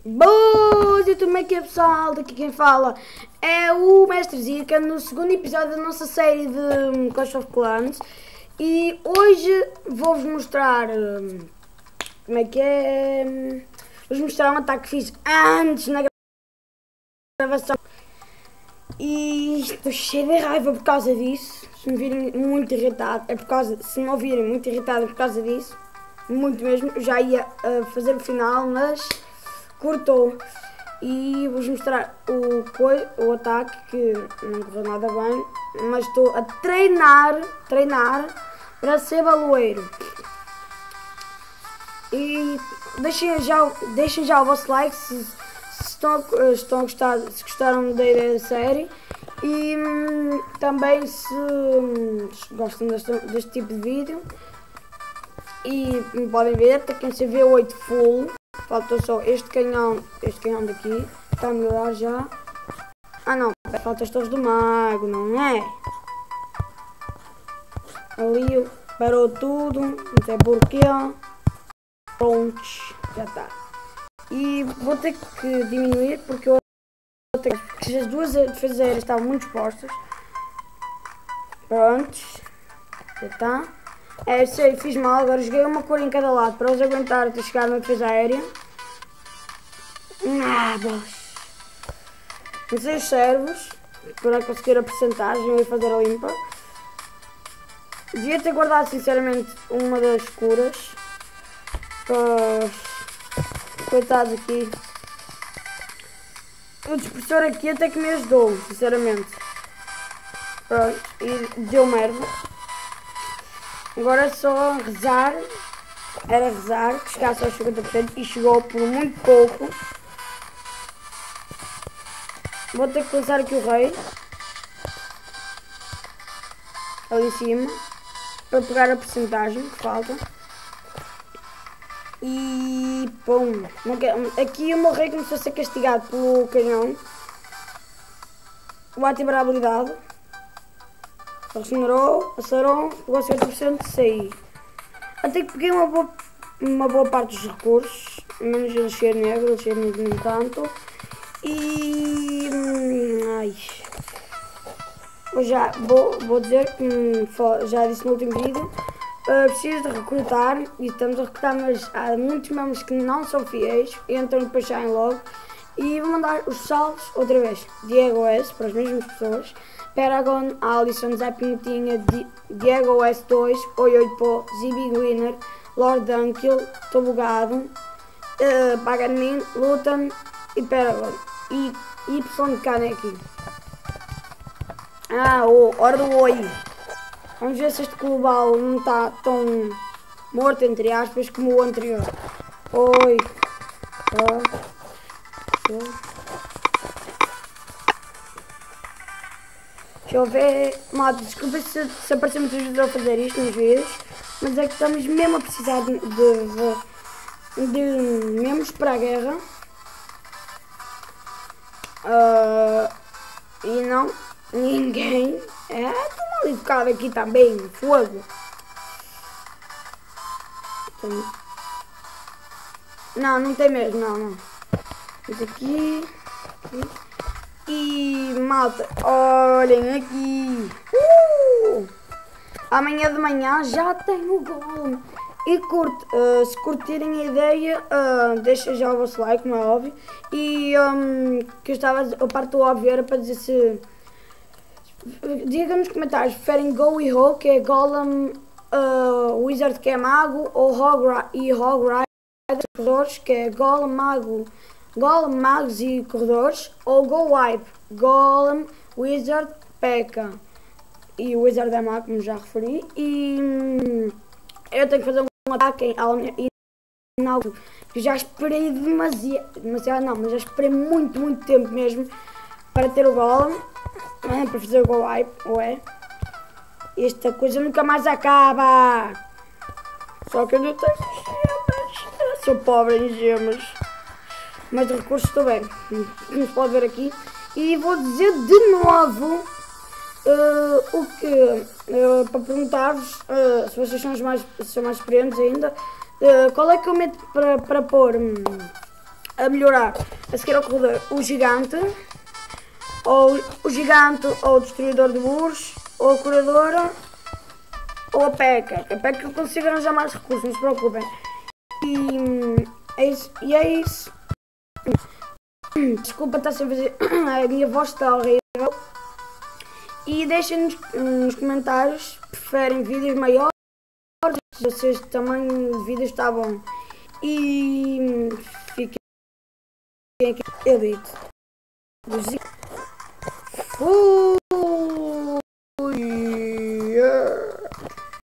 Boas, YouTube, como é que é, pessoal? Daqui quem fala é o Mestre Zika no segundo episódio da nossa série de Clash of Clans. E hoje vou-vos mostrar como é que é. Vou-vos mostrar um ataque que fiz antes na gravação. E estou cheio de raiva por causa disso. Se me virem muito irritado, é por causa. Se me ouvirem muito irritado, é por causa disso. Muito mesmo. Eu já ia fazer o final, mas cortou. E vou-vos mostrar o ataque que não correu nada bem, mas estou a treinar para ser baloeiro. E deixem já o vosso like se estão a gostar, se gostaram da ideia da série, e também se gostam deste tipo de vídeo. E como podem ver, tem que ser V8 full. Falta só este canhão daqui, está a melhorar já. Ah não, falta as torres do mago, não é? Ali parou tudo, não sei porquê. Prontos, já está. E vou ter que diminuir porque porque as duas defesas aéreas estavam muito expostas. Prontos, já está. É, sei, fiz mal, agora joguei uma cor em cada lado para eles aguentarem até chegar na defesa aérea. Bolas. Não sei os servos para conseguir a porcentagem e fazer a limpa. Devia ter guardado sinceramente uma das curas para os coitados aqui. O dispersor aqui até que me ajudou, sinceramente. Pronto, e deu merda. Agora é só rezar. Era rezar que chegasse aos 50% e chegou por muito pouco. Vou ter que lançar aqui o rei ali em cima para pegar a porcentagem que falta. E pum, aqui o meu rei começou a ser castigado pelo canhão. Vou ativar a habilidade. Regenerou, acelerou, pegou 50% de sair. Até que peguei uma boa parte dos recursos, menos o cheiro negro, o cheiro negro nem tanto. E vou dizer que já disse no último vídeo, preciso de recrutar e estamos a recrutar, mas há muitos membros que não são fiéis, então depois saem logo. E vou mandar os salvos outra vez. Diego S para as mesmas pessoas. Paragon, Alisson, Zé Pinotinha, Diego S2, Oioipo, Zibi Winner, Lord Dunkill, estou bugado, Paganin, Luton e Paragon. E Y aqui. Hora do oi. Vamos ver se este global não está tão morto, entre aspas, como o anterior. Oi. Deixa eu ver. Malta, desculpa se aparecer muitas vezes a fazer isto nos vídeos, mas é que estamos mesmo a precisar de membros para a guerra. E não, ninguém. Estou mal educado aqui também, fogo. Não tem mesmo, não. Isso aqui. E malta, olhem aqui. Amanhã de manhã já tenho o Golem. E se curtirem a ideia, deixem já o vosso like, não é óbvio. E que eu estava a parte do óbvio era para dizer se. Diga nos comentários, preferem Go e Ho, que é Golem, Wizard, que é Mago, ou Hog Rider, corredores, que é Golem, Magos e Corredores, ou Go Wipe, Golem, Wizard, P.E.K.K.A. E o Wizard é Mago, como já referi. E eu tenho que fazer um ataque em algo que já esperei demasiado não, mas já esperei muito tempo mesmo para ter o Golem, para fazer o Go Wipe, esta coisa nunca mais acaba. Só que eu não tenho gemas, sou pobre em gemas, mas de recursos estou bem, como se pode ver aqui. E vou dizer de novo o que, para perguntar-vos, se vocês são mais experientes ainda, qual é que eu meto para pôr a melhorar. A seguir ao corredor, o gigante, ou o destruidor de burros, ou a curadora, ou a P.E.K.K.A. A P.E.K.K.A eu consigo arranjar mais recursos, não se preocupem. E é isso. Desculpa estar sem fazer. A minha voz está horrível. E deixem nos comentários se preferem vídeos maiores, se vocês também de vídeos está bom. E fiquem aqui, eu digo. Fui!